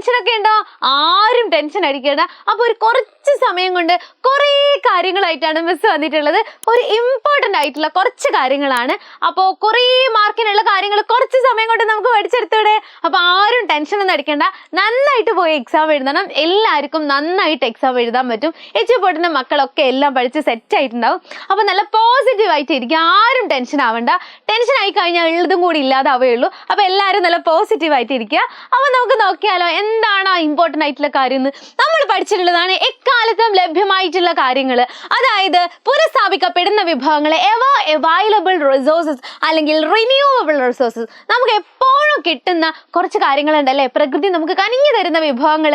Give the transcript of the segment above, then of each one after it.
ടെൻഷനൊക്കെ ഉണ്ടോ? ആരും ടെൻഷൻ അടിക്കേണ്ട. അപ്പോൾ ഒരു കുറച്ച് സമയം കൊണ്ട് കുറേ കാര്യങ്ങളായിട്ടാണ് മിസ് വന്നിട്ടുള്ളത്. ഒരു ഇമ്പോർട്ടൻ്റ് ആയിട്ടുള്ള കുറച്ച് കാര്യങ്ങളാണ്. അപ്പോൾ കുറേ മാർക്കിനുള്ള കാര്യങ്ങൾ കുറച്ച് സമയം കൊണ്ട് നമുക്ക് പഠിച്ചെടുത്തൂടെ? അപ്പോൾ ആരും ടെൻഷനൊന്നും അടിക്കേണ്ട. നന്നായിട്ട് പോയി എക്സാം എഴുതണം. എല്ലാവർക്കും നന്നായിട്ട് എക്സാം എഴുതാൻ പറ്റും. എച്ച് മക്കളൊക്കെ എല്ലാം പഠിച്ച് സെറ്റ് ആയിട്ടുണ്ടാവും. അപ്പോൾ നല്ല പോസിറ്റീവായിട്ട് ഇരിക്കുക. ആരും ടെൻഷൻ ആവണ്ട. ടെൻഷൻ ആയി കഴിഞ്ഞാൽ ഉള്ളതും കൂടി ഇല്ലാതാവുകയുള്ളൂ. അപ്പോൾ എല്ലാവരും നല്ല പോസിറ്റീവായിട്ട് ഇരിക്കുക. അപ്പോൾ നമുക്ക് നോക്കിയാലോ എന്താണ് ആ ഇമ്പോർട്ടൻ്റ് ആയിട്ടുള്ള കാര്യം എന്ന്. നമ്മൾ പഠിച്ചിട്ടുള്ളതാണ് എക്കാലത്തും ലഭ്യമായിട്ടുള്ള കാര്യങ്ങൾ. അതായത് പുനഃസ്ഥാപിക്കപ്പെടുന്ന വിഭവങ്ങൾ, എവർ അവൈലബിൾ റിസോഴ്സസ് അല്ലെങ്കിൽ റിന്യൂവബിൾ റിസോഴ്സസ്. നമുക്ക് എപ്പോഴും കിട്ടുന്ന കുറച്ച് കാര്യങ്ങളുണ്ടല്ലേ, പ്രകൃതി നമുക്ക് കനിഞ്ഞു തരുന്ന വിഭവങ്ങൾ.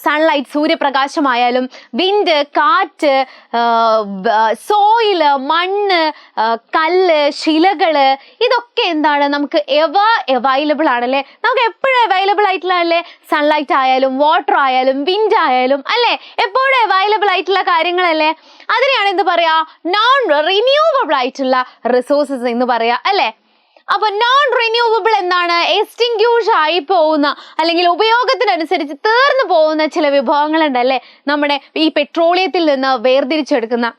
സൺലൈറ്റ്, സൂര്യപ്രകാശമായാലും, വിൻഡ്, കാറ്റ്, സോയില്, മണ്ണ്, കല്ല്, ശിലകള്, ഇതൊക്കെ എന്താണ് നമുക്ക് എവർ അവൈലബിൾ ആണല്ലേ. നമുക്ക് എപ്പോഴും അവൈലബിൾ ആയിട്ടുള്ളതല്ലേ. സൺലൈറ്റ് ആയാലും വാട്ടർ ആയാലും വിൻഡ് ആയാലും അല്ലേ, എപ്പോഴും അവൈലബിൾ ആയിട്ടുള്ള കാര്യങ്ങളല്ലേ. അതിനെയാണ് എന്ത് പറയാ, നോൺ റിന്യൂവബിൾ ആയിട്ടുള്ള റിസോഴ്സസ് എന്ന് പറയാ അല്ലേ. അപ്പൊ നോൺ റിന്യൂവബിൾ എന്താണ്, എക്സ്റ്റിങ്ക്യൂഷ് ആയി പോകുന്ന അല്ലെങ്കിൽ ഉപയോഗത്തിനനുസരിച്ച് തീർന്നു പോകുന്ന ചില വിഭവങ്ങളുണ്ടല്ലേ. നമ്മുടെ ഈ പെട്രോളിയത്തിൽ നിന്ന് വേർതിരിച്ചെടുക്കുന്ന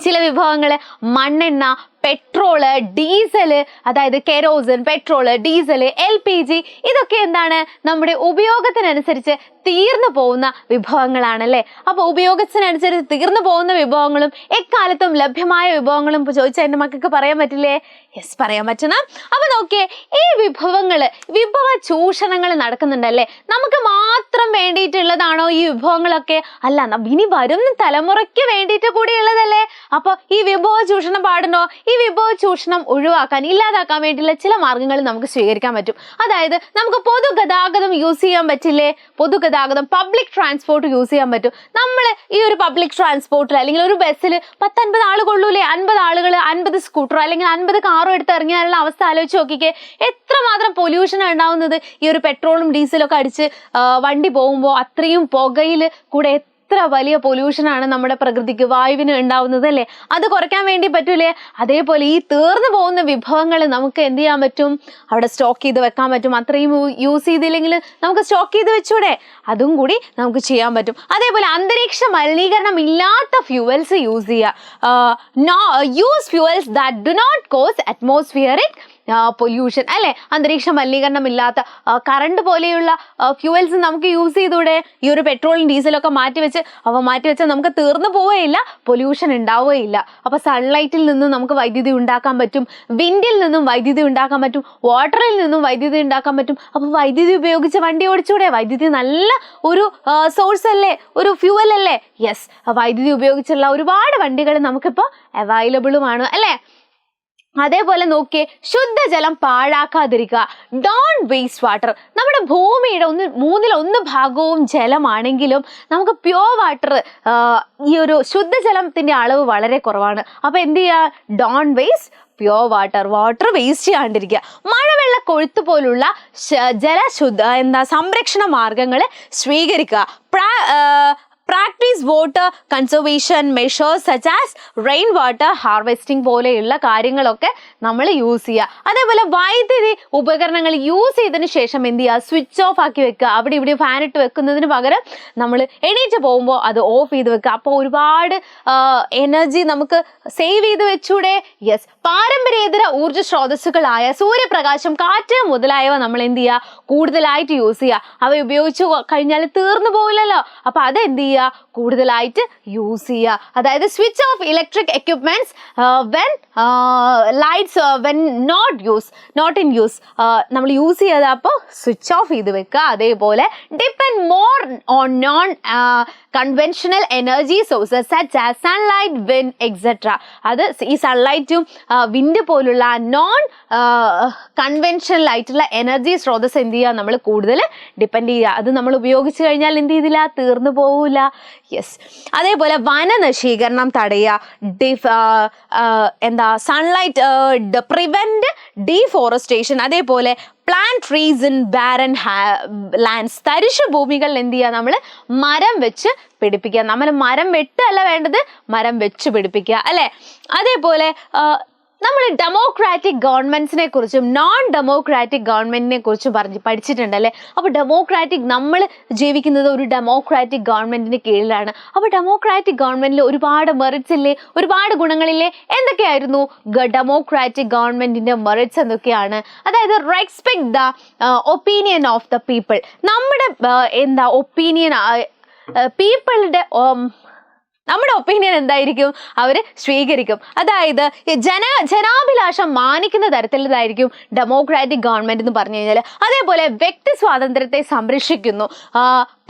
ചില വിഭവങ്ങൾ, മണ്ണെണ്ണ, പെട്രോള്, ഡീസല്, അതായത് കെരോസിൻ, പെട്രോള്, ഡീസല്, LPG, ഇതൊക്കെ എന്താണ് നമ്മുടെ ഉപയോഗത്തിനനുസരിച്ച് തീർന്നു പോകുന്ന വിഭവങ്ങളാണല്ലേ. അപ്പോൾ ഉപയോഗത്തിനനുസരിച്ച് തീർന്നു പോകുന്ന വിഭവങ്ങളും എക്കാലത്തും ലഭ്യമായ വിഭവങ്ങളും ഇപ്പോൾ ചോദിച്ചാൽ എൻ്റെ മക്കൾക്ക് പറയാൻ പറ്റില്ലേ? യെസ്, പറയാൻ പറ്റണം. അപ്പോൾ നോക്കിയേ, ഈ വിഭവ ചൂഷണങ്ങൾ നടക്കുന്നുണ്ടല്ലേ. നമുക്ക് മാത്രം വേണ്ടിയിട്ടുള്ളതാണോ ഈ വിഭവങ്ങളൊക്കെ? അല്ല, ഇനി വരുന്ന തലമുറയ്ക്ക് വേണ്ടിയിട്ട് കൂടി ഉള്ളതല്ലേ. അപ്പോൾ ഈ വിഭവ ചൂഷണം പാടുണ്ടോ? ഈ വിഭവ ചൂഷണം ഒഴിവാക്കാൻ, ഇല്ലാതാക്കാൻ വേണ്ടിയുള്ള ചില മാർഗങ്ങൾ നമുക്ക് സ്വീകരിക്കാൻ പറ്റും. അതായത് നമുക്ക് പൊതുഗതാഗതം യൂസ് ചെയ്യാൻ പറ്റില്ലേ. പൊതുഗതാഗതം, പബ്ലിക് ട്രാൻസ്പോർട്ട് യൂസ് ചെയ്യാൻ പറ്റും. നമ്മൾ ഈ ഒരു പബ്ലിക് ട്രാൻസ്പോർട്ടിൽ അല്ലെങ്കിൽ ഒരു ബസ്സിൽ 10-50 ആൾ കൊള്ളൂലേ. 50 ആളുകൾ 50 സ്കൂട്ടർ അല്ലെങ്കിൽ 50 കാറും എടുത്ത് ഇറങ്ങിയാലുള്ള അവസ്ഥ ആലോചിച്ച് നോക്കിക്കേ. എത്രമാത്രം പൊല്യൂഷൻ ഉണ്ടാവുന്നത് ഈ ഒരു പെട്രോളും ഡീസലും ഒക്കെ അടിച്ച് വണ്ടി പോകുമ്പോൾ. അത്രയും പുകയിൽ കൂടെ എത്ര വലിയ പൊല്യൂഷനാണ് നമ്മുടെ പ്രകൃതിക്ക്, വായുവിന് ഉണ്ടാവുന്നത് അല്ലേ. അത് കുറയ്ക്കാൻ വേണ്ടി പറ്റൂലേ. അതേപോലെ ഈ തീർന്നു പോകുന്ന വിഭവങ്ങൾ നമുക്ക് എന്ത് ചെയ്യാൻ പറ്റും, അവിടെ സ്റ്റോക്ക് ചെയ്ത് വെക്കാൻ പറ്റും. അത്രയും യൂസ് ചെയ്തില്ലെങ്കിൽ നമുക്ക് സ്റ്റോക്ക് ചെയ്ത് വെച്ചൂടെ, അതും കൂടി നമുക്ക് ചെയ്യാൻ പറ്റും. അതേപോലെ അന്തരീക്ഷ മലിനീകരണം ഇല്ലാത്ത ഫ്യൂവൽസ് യൂസ് ചെയ്യുക. Use fuels that do not cause atmospheric pollution അല്ലേ. അന്തരീക്ഷ മലിനീകരണം ഇല്ലാത്ത കറണ്ട് പോലെയുള്ള ഫ്യൂവൽസ് നമുക്ക് യൂസ് ചെയ്തൂടെ. ഈ ഒരു പെട്രോളും ഡീസലൊക്കെ മാറ്റിവെച്ചാൽ നമുക്ക് തീർന്നു പോവുകയില്ല, പൊല്യൂഷൻ ഉണ്ടാവുകയില്ല. അപ്പോൾ സൺലൈറ്റിൽ നിന്നും നമുക്ക് വൈദ്യുതി ഉണ്ടാക്കാൻ പറ്റും, വിൻഡിൽ നിന്നും വൈദ്യുതി ഉണ്ടാക്കാൻ പറ്റും, വാട്ടറിൽ നിന്നും വൈദ്യുതി ഉണ്ടാക്കാൻ പറ്റും. അപ്പോൾ വൈദ്യുതി ഉപയോഗിച്ച് വണ്ടി ഓടിച്ചൂടെ. വൈദ്യുതി നല്ല ഒരു സോഴ്സ് അല്ലേ, ഒരു ഫ്യൂവൽ അല്ലേ. യെസ്, വൈദ്യുതി ഉപയോഗിച്ചുള്ള ഒരുപാട് വണ്ടികൾ നമുക്കിപ്പോൾ അവൈലബിളുമാണ് അല്ലേ. അതേപോലെ നോക്കിയേ, ശുദ്ധജലം പാഴാക്കാതിരിക്കുക. Don't waste water. നമ്മുടെ ഭൂമിയുടെ 1/3 ഭാഗവും ജലമാണെങ്കിലും നമുക്ക് പ്യുവർ വാട്ടർ, ഈ ഒരു ശുദ്ധജലത്തിൻ്റെ അളവ് വളരെ കുറവാണ്. അപ്പോൾ എന്ത് ചെയ്യുക, don't waste pure water waste ചെയ്യാണ്ടിരിക്കുക. മഴവെള്ള കൊഴുത്ത് പോലുള്ള സംരക്ഷണ മാർഗങ്ങൾ സ്വീകരിക്കുക. Practise water conservation measures such as rain water harvesting പോലെയുള്ള കാര്യങ്ങളൊക്കെ നമ്മൾ യൂസ് ചെയ്യുക. അതേപോലെ വൈദ്യുതി ഉപകരണങ്ങൾ യൂസ് ചെയ്തതിന് ശേഷം എന്ത് ചെയ്യുക, സ്വിച്ച് ഓഫ് ആക്കി വെക്കുക. അവിടെ ഇവിടെ ഫാൻ ഇട്ട് വെക്കുന്നതിന് പകരം നമ്മൾ എണീറ്റ് പോകുമ്പോൾ അത് ഓഫ് ചെയ്ത് വെക്കുക. അപ്പോൾ ഒരുപാട് എനർജി നമുക്ക് സേവ് ചെയ്ത് വെച്ചൂടെ. യെസ്, പാരമ്പര്യേതര ഊർജ്ജ സ്രോതസ്സുകളായ സൂര്യപ്രകാശം, കാറ്റ് മുതലായവ നമ്മൾ എന്ത് ചെയ്യുക, കൂടുതലായിട്ട് യൂസ് ചെയ്യുക. അവ ഉപയോഗിച്ച് കഴിഞ്ഞാൽ തീർന്നു പോകില്ലല്ലോ. അപ്പോൾ അത് എന്ത് ചെയ്യുക, കൂടുതലായിട്ട് യൂസ് ചെയ്യുക. അതായത് switch off electric equipments when lights when not in use. നമ്മൾ യൂസ് ചെയ്ത് അപ്പോൾ സ്വിച്ച് ഓഫ് ചെയ്ത് വെക്കുക. അതേപോലെ depend more on non conventional energy sources such as sunlight, wind etcetera. അത് ഈ സൺലൈറ്റും വിൻഡ് പോലുള്ള നോൺ കൺവെൻഷണൽ ആയിട്ടുള്ള എനർജി സ്രോതസ് എന്ത് ചെയ്യുക, നമ്മൾ കൂടുതൽ ഡിപ്പെൻഡ് ചെയ്യുക. അത് നമ്മൾ ഉപയോഗിച്ച് കഴിഞ്ഞാൽ എന്ത് ചെയ്തില്ല, തീർന്നു പോവില്ല. യെസ്, അതേപോലെ വനനശീകരണം തടയുക. Sunlight prevent deforestation. അതേപോലെ plant trees in barren lands. തരിശു ഭൂമികളിൽ എന്ത് ചെയ്യുക, നമ്മൾ മരം വെച്ച് പിടിപ്പിക്കുക. നമ്മൾ മരം വെട്ടല്ല വേണ്ടത്, മരം വെച്ച് പിടിപ്പിക്കുക അല്ലേ. അതേപോലെ നമ്മൾ ഡെമോക്രാറ്റിക് ഗവൺമെന്റ്സിനെ കുറിച്ചും നോൺ ഡെമോക്രാറ്റിക് ഗവൺമെന്റിനെ കുറിച്ചും പഠിച്ചിട്ടുണ്ടല്ലേ. അപ്പോൾ ഡെമോക്രാറ്റിക്, നമ്മൾ ജീവിക്കുന്നത് ഒരു ഡെമോക്രാറ്റിക് ഗവൺമെന്റിന് കീഴിലാണ്. അപ്പോൾ ഡെമോക്രാറ്റിക് ഗവൺമെന്റിൽ ഒരുപാട് മെറിറ്റ്സ് ഇല്ലേ, ഒരുപാട് ഗുണങ്ങളില്ലേ? എന്തൊക്കെയായിരുന്നു ഡെമോക്രാറ്റിക് ഗവൺമെന്റിന്റെ മെറിറ്റ്സ്? എന്തൊക്കെയാണ്? അതായത് respect the opinion of the people. നമ്മുടെ ഒപ്പീനിയൻ, നമ്മുടെ ഒപ്പീനിയൻ എന്തായിരിക്കും അവർ സ്വീകരിക്കും. അതായത് ജനാഭിലാഷം മാനിക്കുന്ന തരത്തിലുള്ളതായിരിക്കും ഡെമോക്രാറ്റിക് ഗവൺമെന്റ് എന്ന് പറഞ്ഞു കഴിഞ്ഞാൽ. അതേപോലെ വ്യക്തി സ്വാതന്ത്ര്യത്തെ സംരക്ഷിക്കുന്നു,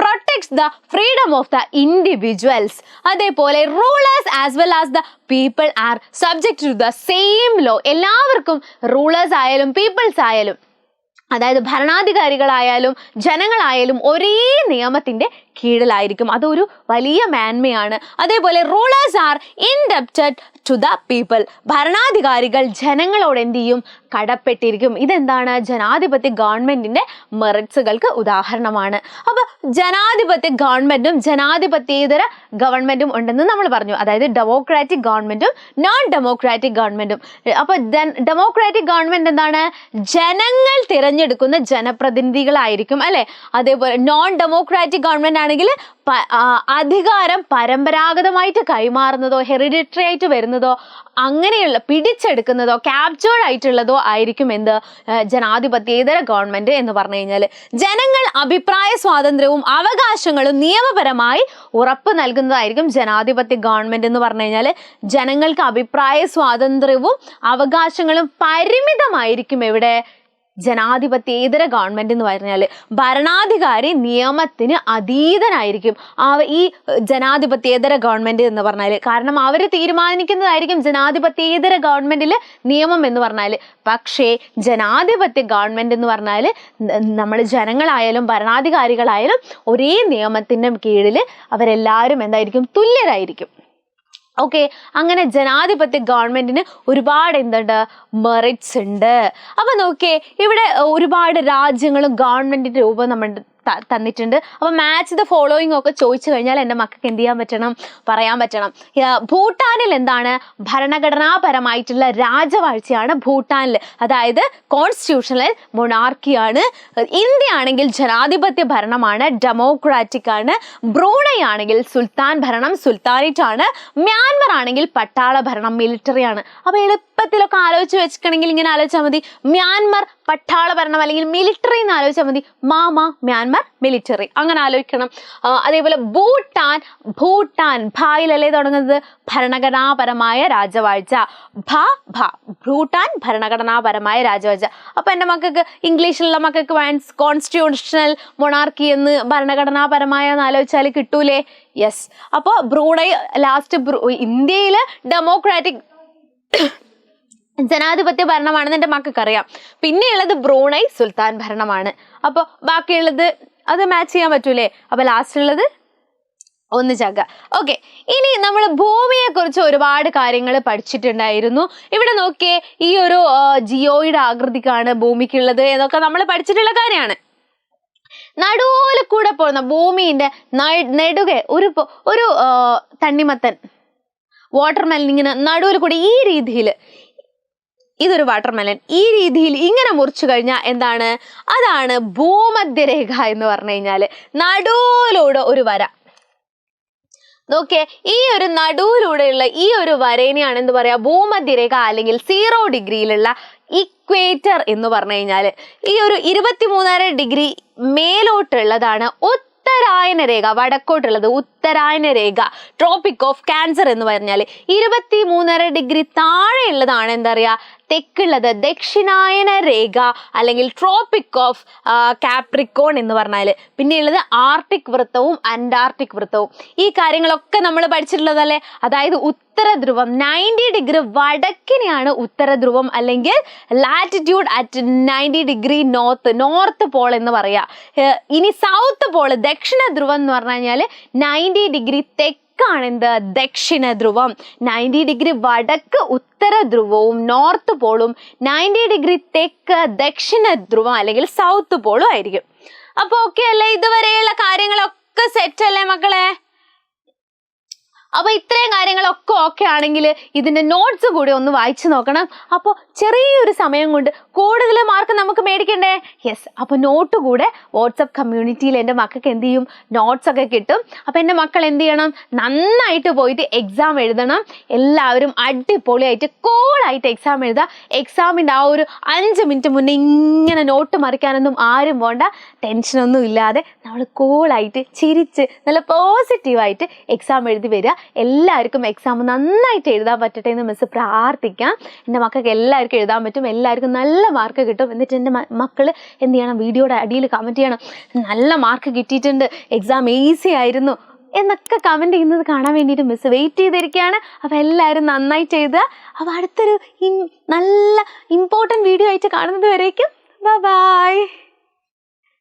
protects the freedom of the individuals. അതേപോലെ rulers as well as the people are subject to the same law. എല്ലാവർക്കും, റൂളേഴ്സ് ആയാലും പീപ്പിൾസ് ആയാലും, അതായത് ഭരണാധികാരികളായാലും ജനങ്ങളായാലും ഒരേ നിയമത്തിന്റെ കീഴിലായിരിക്കും. അതൊരു വലിയ മേന്മയാണ്. അതേപോലെ rulers are indebted to the people. ഭരണാധികാരികൾ ജനങ്ങളോട് എന്ത് ചെയ്യും? കടപ്പെട്ടിരിക്കും. ഇതെന്താണ്? ജനാധിപത്യ ഗവൺമെന്റിന്റെ മെറിറ്റ്സുകൾക്ക് ഉദാഹരണമാണ്. അപ്പൊ ജനാധിപത്യ ഗവൺമെന്റും ജനാധിപത്യേതര ഗവൺമെന്റും ഉണ്ടെന്ന് നമ്മൾ പറഞ്ഞു. അതായത് ഡെമോക്രാറ്റിക് ഗവൺമെന്റും നോൺ ഡെമോക്രാറ്റിക് ഗവൺമെന്റും. അപ്പൊ ഡെമോക്രാറ്റിക് ഗവൺമെന്റ് എന്താണ്? ജനങ്ങൾ തിരഞ്ഞെടുക്കുന്ന ജനപ്രതിനിധികളായിരിക്കും, അല്ലെ? അതേപോലെ നോൺ ഡെമോക്രാറ്റിക് ഗവൺമെന്റ് ആണെങ്കിൽ അധികാരം പരമ്പരാഗതമായിട്ട് കൈമാറുന്നതോ ഹെറിഡിറ്ററി ആയിട്ട് വരുന്നതോ അങ്ങനെയുള്ള പിടിച്ചെടുക്കുന്നതോ ക്യാപ്ചേർഡ് ആയിട്ടുള്ളതോ ആയിരിക്കും എന്ത്? ജനാധിപത്യേതര ഗവൺമെന്റ് എന്ന് പറഞ്ഞു കഴിഞ്ഞാൽ. ജനങ്ങൾ അഭിപ്രായ സ്വാതന്ത്ര്യവും അവകാശങ്ങളും നിയമപരമായി ഉറപ്പ് നൽകുന്നതായിരിക്കും ജനാധിപത്യ ഗവൺമെന്റ് എന്ന് പറഞ്ഞു കഴിഞ്ഞാൽ. ജനങ്ങൾക്ക് അഭിപ്രായ സ്വാതന്ത്ര്യവും അവകാശങ്ങളും പരിമിതമായിരിക്കും എവിടെ? ജനാധിപത്യേതര ഗവൺമെന്റ് എന്ന് പറഞ്ഞാൽ. ഭരണാധികാരി നിയമത്തിന് അതീതനായിരിക്കും ഈ ജനാധിപത്യേതര ഗവൺമെന്റ് എന്ന് പറഞ്ഞാൽ. കാരണം അവർ തീരുമാനിക്കുന്നതായിരിക്കും ജനാധിപത്യേതര ഗവൺമെന്റിൽ നിയമം എന്ന് പറഞ്ഞാൽ. പക്ഷേ ജനാധിപത്യ ഗവൺമെന്റ് എന്ന് പറഞ്ഞാൽ നമ്മൾ ജനങ്ങളായാലും ഭരണാധികാരികളായാലും ഒരേ നിയമത്തിന്റെ കീഴിൽ അവരെല്ലാവരും എന്തായിരിക്കും? തുല്യരായിരിക്കും. ഓക്കെ, അങ്ങനെ ജനാധിപത്യ ഗവൺമെന്റിന് ഒരുപാട് എന്തുണ്ട്? മെറിറ്റ്സ് ഉണ്ട്. അപ്പൊ നോക്കിയേ, ഇവിടെ ഒരുപാട് രാജ്യങ്ങളും ഗവൺമെന്റിന്റെ രൂപം നമ്മൾ തന്നിട്ടുണ്ട്. അപ്പൊ മാച്ച് ദ ഫോളോയിങ് ഒക്കെ ചോദിച്ചു കഴിഞ്ഞാൽ എൻ്റെ മക്കൾക്ക് എന്ത് ചെയ്യാൻ പറ്റണം? പറയാൻ പറ്റണം. ഭൂട്ടാനിൽ എന്താണ്? ഭരണഘടനാപരമായിട്ടുള്ള രാജവാഴ്ചയാണ് ഭൂട്ടാനിൽ, അതായത് കോൺസ്റ്റിറ്റ്യൂഷണൽ മൊണാർക്കിയാണ്. ഇന്ത്യ ആണെങ്കിൽ ജനാധിപത്യ ഭരണമാണ്, ഡെമോക്രാറ്റിക് ആണ്. ബ്രൂണൈ ആണെങ്കിൽ സുൽത്താൻ ഭരണം, സുൽത്താനേറ്റ് ആണ്. മ്യാൻമർ ആണെങ്കിൽ പട്ടാള ഭരണം, മിലിറ്ററി ആണ്. അപ്പൊ എളുപ്പത്തിലൊക്കെ ആലോചിച്ച് വെച്ചിട്ടുണ്ടെങ്കിൽ ഇങ്ങനെ ആലോചിച്ചാൽ മതി. മ്യാൻമർ പട്ടാള ഭരണം അല്ലെങ്കിൽ മിലിറ്ററി എന്ന് ആലോചിച്ചാൽ മതി. മ്യാൻമർ മിലിറ്ററി, അങ്ങനെ ആലോചിക്കണം. അതേപോലെ ഭൂട്ടാൻ ഭായിലല്ലേ തുടങ്ങുന്നത്? ഭരണഘടനാപരമായ രാജവാഴ്ച. ഭൂട്ടാൻ ഭരണഘടനാപരമായ രാജവാഴ്ച. അപ്പൊ എൻ്റെ മക്കൾക്ക്, ഇംഗ്ലീഷിലുള്ള മക്കൾക്ക് കോൺസ്റ്റിറ്റ്യൂഷണൽ മൊണാർക്കി എന്ന് ഭരണഘടനാപരമായ എന്ന് ആലോചിച്ചാൽ കിട്ടൂലേ? യെസ്. അപ്പോൾ ബ്രൂണൈ ലാസ്റ്റ്, ഇന്ത്യയിൽ ഡെമോക്രാറ്റിക് ജനാധിപത്യ ഭരണമാണെന്ന് എൻ്റെ മക്കൾക്ക് അറിയാം. പിന്നെയുള്ളത് ബ്രൂണൈ സുൽത്താൻ ഭരണമാണ്. അപ്പോൾ ബാക്കിയുള്ളത് അത് മാച്ച് ചെയ്യാൻ പറ്റൂലേ? അപ്പൊ ലാസ്റ്റ് ഉള്ളത് ഒന്നിച്ചാക്കുക. ഓക്കെ, ഇനി നമ്മൾ ഭൂമിയെ കുറിച്ച് ഒരുപാട് കാര്യങ്ങൾ പഠിച്ചിട്ടുണ്ടായിരുന്നു. ഇവിടെ നോക്കിയേ, ഈ ഒരു ജിയോയുടെ ആകൃതിക്കാണ് ഭൂമിക്കുള്ളത് എന്നൊക്കെ നമ്മൾ പഠിച്ചിട്ടുള്ള കാര്യമാണ്. നടുവിൽ കൂടെ പോകുന്ന ഭൂമിന്റെ നെടുകെ ഒരു തണ്ണിമത്തൻ, വാട്ടർമെലൻ ഇങ്ങനെ നടുവിൽ കൂടെ ഈ രീതിയിൽ, ഇതൊരു വാട്ടർമെലൻ, ഈ രീതിയിൽ ഇങ്ങനെ മുറിച്ചു കഴിഞ്ഞാൽ എന്താണ്? അതാണ് ഭൂമധ്യരേഖ എന്ന് പറഞ്ഞു കഴിഞ്ഞാൽ. നടുവിലൂടെ ഒരു വര നോക്കിയേ, ഈ ഒരു നടുവിലൂടെയുള്ള ഈ ഒരു വരേനെയാണ് എന്ത് പറയാ? ഭൂമധ്യരേഖ അല്ലെങ്കിൽ 0 ഡിഗ്രിയിലുള്ള ഇക്വേറ്റർ എന്ന് പറഞ്ഞു കഴിഞ്ഞാൽ. ഈ ഒരു 23.5 ഡിഗ്രി മേലോട്ടുള്ളതാണ് ഉത്തരായന രേഖ, വടക്കോട്ടുള്ളത് ഉത്തരായന രേഖ, ട്രോപ്പിക് ഓഫ് ക്യാൻസർ എന്ന് പറഞ്ഞാൽ. 23.5 ഡിഗ്രി താഴെയുള്ളതാണ് എന്താ പറയാ? തെക്കുള്ളത് ദക്ഷിണായന രേഖ അല്ലെങ്കിൽ ട്രോപ്പിക് ഓഫ് കാപ്രിക്കോൺ എന്ന് പറഞ്ഞാൽ. പിന്നെയുള്ളത് ആർട്ടിക് വൃത്തവും അന്റാർട്ടിക് വൃത്തവും. ഈ കാര്യങ്ങളൊക്കെ നമ്മൾ പഠിച്ചിട്ടുള്ളതല്ലേ? അതായത് ഉത്തര ധ്രുവം 90 ഡിഗ്രി വടക്കിനെയാണ് ഉത്തര ധ്രുവം അല്ലെങ്കിൽ latitude at 90 degree north Paul എന്ന് പറയാ. ഇനി സൗത്ത് പോൾ ദക്ഷിണ ധ്രുവം എന്ന് പറഞ്ഞു കഴിഞ്ഞാൽ 90 ഡിഗ്രി തെക്കാണ് എന്ത്? ദക്ഷിണ ധ്രുവം. 90 ഡിഗ്രി വടക്ക് ഉത്തര ധ്രുവവും നോർത്ത് പോളും, 90 ഡിഗ്രി തെക്ക് ദക്ഷിണ ധ്രുവം അല്ലെങ്കിൽ സൗത്ത് പോളും ആയിരിക്കും. അപ്പൊ ഓക്കെ അല്ലേ? ഇതുവരെയുള്ള കാര്യങ്ങളൊക്കെ സെറ്റ് അല്ലേ മക്കളെ? അപ്പോൾ ഇത്രയും കാര്യങ്ങളൊക്കെ ഓക്കെ ആണെങ്കിൽ ഇതിൻ്റെ നോട്ട്സ് കൂടി ഒന്ന് വായിച്ചു നോക്കണം. അപ്പോൾ ചെറിയൊരു സമയം കൊണ്ട് കൂടുതൽ മാർക്ക് നമുക്ക് മേടിക്കണ്ടേ? യെസ്. അപ്പോൾ നോട്ട് കൂടെ വാട്സപ്പ് കമ്മ്യൂണിറ്റിയിൽ എൻ്റെ മക്കൾക്ക് എന്ത് ചെയ്യും, നോട്ട്സ് ഒക്കെ കിട്ടും. അപ്പോൾ എൻ്റെ മക്കൾ എന്ത് ചെയ്യണം, നന്നായിട്ട് പോയിട്ട് എക്സാം എഴുതണം. എല്ലാവരും അടിപൊളിയായിട്ട് കൂളായിട്ട് എക്സാം എഴുതുക. എക്സാമിൻ്റെ ആ ഒരു 5 മിനിറ്റ് മുന്നേ ഇങ്ങനെ നോട്ട് മറിക്കാനൊന്നും ആരും പോണ്ട. ടെൻഷനൊന്നും ഇല്ലാതെ നമ്മൾ കൂളായിട്ട് ചിരിച്ച് നല്ല പോസിറ്റീവായിട്ട് എക്സാം എഴുതി വരിക. എല്ലാവർക്കും എക്സാം നന്നായിട്ട് എഴുതാൻ പറ്റട്ടെ എന്ന് മിസ് പ്രാർത്ഥിക്കാം. എൻ്റെ മക്കൾക്ക് എല്ലാവർക്കും എഴുതാൻ പറ്റും, എല്ലാവർക്കും നല്ല മാർക്ക് കിട്ടും. എന്നിട്ട് എൻ്റെ മക്കൾ എന്ത് ചെയ്യണം, വീഡിയോയുടെ അടിയിൽ കമൻറ്റ് ചെയ്യണം, നല്ല മാർക്ക് കിട്ടിയിട്ടുണ്ട്, എക്സാം ഈസി ആയിരുന്നു എന്നൊക്കെ കമൻറ്റ് ചെയ്യുന്നത് കാണാൻ വേണ്ടിയിട്ട് മിസ് വെയിറ്റ് ചെയ്തിരിക്കുകയാണ്. അപ്പോൾ എല്ലാവരും നന്നായിട്ട് എഴുതുക. അപ്പോൾ അടുത്തൊരു നല്ല ഇമ്പോർട്ടൻറ്റ് വീഡിയോ ആയിട്ട് കാണുന്നത് വരേക്കും ബൈ.